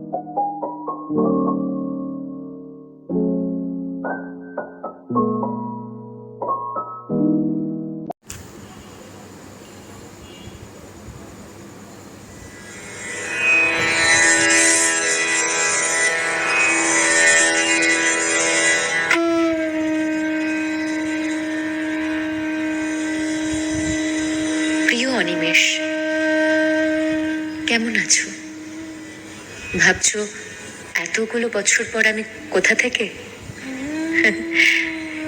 প্রিয় অনিমেষ, কেমন আছো? ভাবছো এতগুলো বছর পর আমি কোথা থেকে?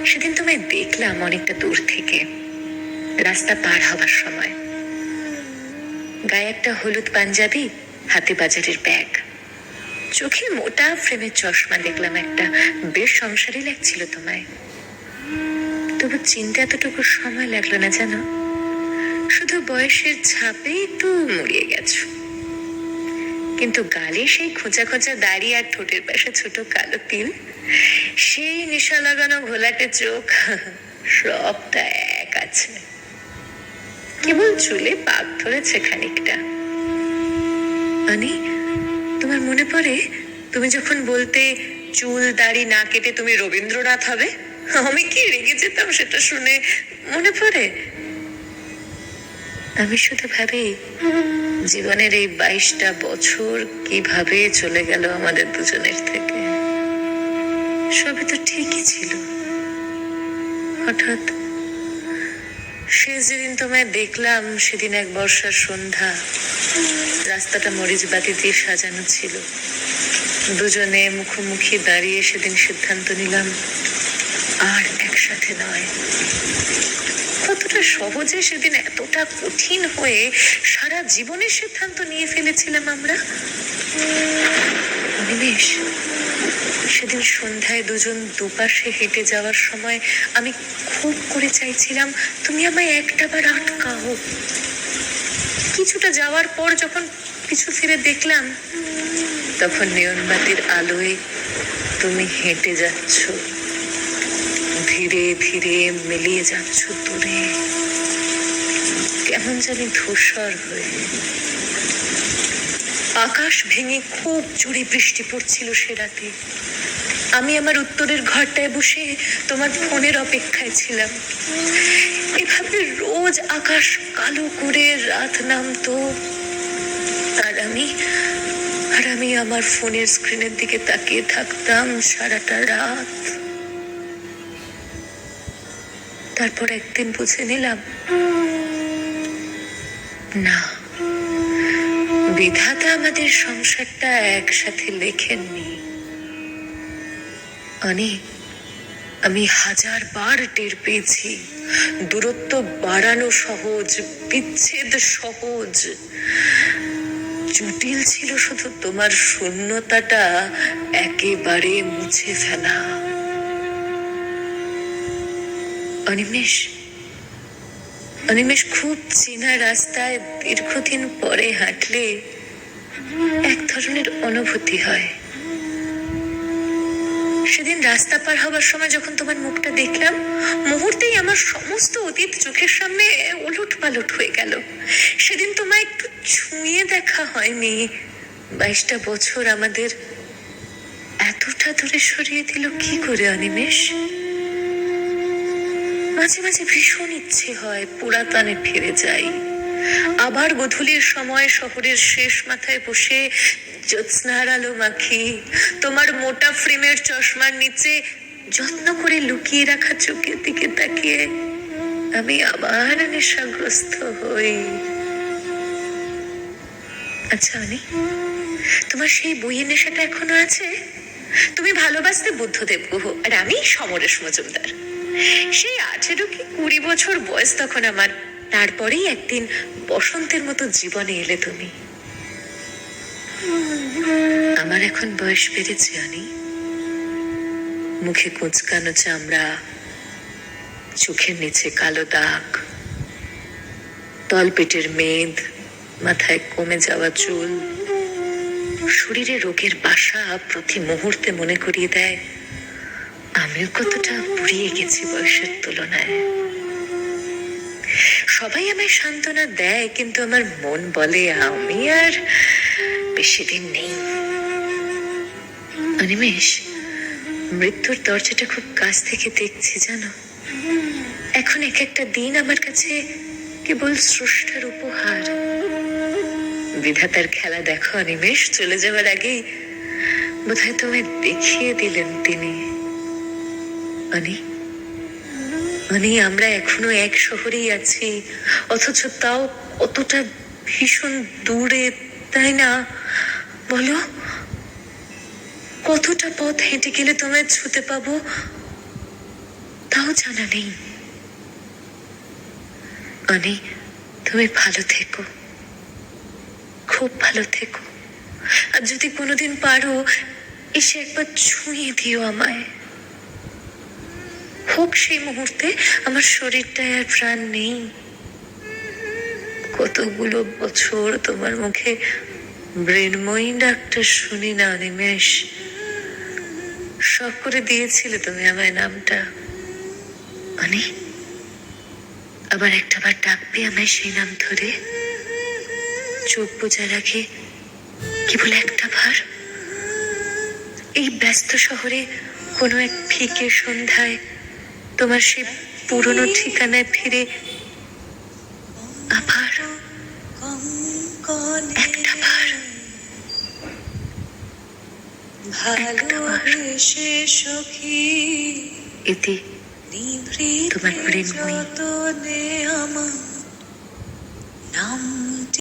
সেদিন তোমায় দেখলাম অনেকটা দূর থেকে, রাস্তা পার হবার সময়। গায়ে একটা হলুদ পাঞ্জাবি, হাতে বাজারের ব্যাগ, চোখে মোটা ফ্রেমের চশমা দেখলাম একটা। বেশ সংসারী লাগছিল তোমায়। তবু চিনতে এতটুকু সময় লাগলো না জানো। শুধু বয়সের ছাপে একটু মুড়িয়ে গেছো, কিন্তু গালে সেই খোঁচা খোঁচা দাড়ি আর ঠোঁটের পাশে ছোট কালো তিল, সেই নেশা লাগানো ঘোলাটে চোখ, সবটা এক আছে। কেবল চুলে পাক ধরেছে খানিকটা। মানে তোমার মনে পড়ে তুমি যখন বলতে চুল দাড়ি না কেটে তুমি রবীন্দ্রনাথ হবে? আমি কি রেগে যেতাম সেটা শুনে, মনে পড়ে? আমি শুধু ভাবি জীবনের এই 22টা বছর কিভাবে চলে গেল আমাদের দুজনের থেকে। সবই তো ঠিকই ছিল। হঠাৎ সে যেদিন তোমায় দেখলাম, সেদিন এক বর্ষার সন্ধ্যা, রাস্তাটা মরিচ বাতি দিয়ে সাজানো ছিল। দুজনে মুখোমুখি দাঁড়িয়ে সেদিন সিদ্ধান্ত নিলাম আর একসাথে নয়। কতটা সহজে সেদিন এতটা কঠিন হয়ে সারা জীবনের সিদ্ধান্ত নিয়ে ফেলেছিলাম আমরা। অনিমেষ, সেদিন সন্ধ্যায় দুজন দুপাশে হেঁটে যাওয়ার সময় আমি খুব করে চাইছিলাম তুমি আমায় একটাবার আটকাও। কিছুটা যাওয়ার পর যখন পিছু ফিরে দেখলাম, তখন নিয়নবাতির আলোয় তুমি হেঁটে যাচ্ছ, ধীরে ধীরে মিলিয়ে যাচ্ছ দূরে, কেমন জানি ধূসর হয়ে। আকাশ ভেঙে খুব জোরে বৃষ্টি পড়ছিল সে রাতে। আমি আমার উত্তরের ঘরটায় বসে তোমার ফোনের অপেক্ষায় ছিলাম। এভাবে রোজ আকাশ কালো করে রাত নামতো, আর আমি আমার ফোনের স্ক্রিনের দিকে তাকিয়ে থাকতাম সারাটা রাত। তারপর একদিন বুঝে নিলাম, না, বিধাতা আমাদের সংসারটা একসাথে লেখেননি। আমি 1000 বার টের পেয়েছি দূরত্ব বাড়ানো সহজ, বিচ্ছেদ সহজ। জটিল ছিল শুধু তোমার শূন্যতাটা একেবারে মুছে ফেলা। অনিমেষ, খুব চেনা রাস্তায় দীর্ঘদিন পরে হাঁটলে এক ধরনের অনুভূতি হয়। সেদিন রাস্তা পার হবার সময় যখন তোমার মুখটা দেখলাম, মুহূর্তেই আমার সমস্ত অতীত চোখের সামনে উলট পালট হয়ে গেল। সেদিন তোমায় একটু ছুঁয়ে দেখা হয়নি। 22টা বছর আমাদের এতটা দূরে সরিয়ে দিল কি করে অনিমেষ? মাঝে মাঝে ভীষণ ইচ্ছে হয় পুরাতনে ফিরে যাই। আবার গোধূলির সময় শহরের শেষ মাথায় বসে জ্যোৎস্নার আলো মাখি, তোমার মোটা ফ্রেমের চশমার নিচে যত্ন করে লুকিয়ে রাখা চোখের দিকে তাকিয়ে আমি আবার নেশাগ্রস্ত হই। আচ্ছা অনি, তোমার সেই বইয়ের নেশাটা এখনো আছে? তুমি ভালোবাসতে বুদ্ধদেব গুহ আর আমি সমরেশ মজুমদার। সেই 18 কি 20 বছর বয়স তখন আমার। তারপরেই একদিন বসন্তের মতো জীবনে এলে তুমি। আমার এখন বয়স বেড়েছে অনি। মুখে কুঁচকানো চামড়া, চোখের নিচে কালো দাগ, তলপেটের মেদ, মাথায় কমে যাওয়া চুল, শরীরে রোগের বাসা প্রতি মুহূর্তে মনে করিয়ে দেয় আমিও কতটা বুড়িয়ে গেছি বয়সের তুলনায়। সবাই আমায় সান্ত্বনা দেয়, কিন্তু আমার মন বলে আমি আর বেশি দিন নেই। অনিমেষ, মৃত্যুর দরজাটা খুব কাছ থেকে দেখছি জানো। এখন এক একটা দিন আমার কাছে কেবল স্রষ্টার উপহার। বিধাতার খেলা দেখো অনিমেষ, চলে যাওয়ার আগেই বোধহয় তোমায় দেখিয়ে দিলেন তিনি। অনি, আমরা এখনো এক শহরেই আছি, অথচ তাও অতটা ভীষণ দূরে, তাই না? বলো, কতটা পথ হেঁটে গেলে তোমায় ছুতে পাবো তাও জানা নেই। অনি, তুমি ভালো থেকো, খুব ভালো থেকো। আর যদি কোনোদিন পারো, এসে একবার ছুঁয়ে দিও আমায়। হোক সেই মুহূর্তে আমার শরীরটায় আর প্রাণ নেই। কতগুলো বছর তোমার মুখে মৃন্ময়ী ডাকটা শুনি না অনিমেষ। শখ করে দিয়েছিলে তুমি আমায় নামটা। অনি, আবার একটাবার ডাকবে আমায় সেই নাম ধরে? চোখ বোঝার আগে কেবল একটা বার এই ব্যস্ত শহরে কোনো এক ফিকে সন্ধ্যায় তোমার সেই পুরনো ঠিকানায় ফিরে আবার একটা বার, ভালোবেসে সখী ইতি তোমার মৃন্ময়ী। আমার নাম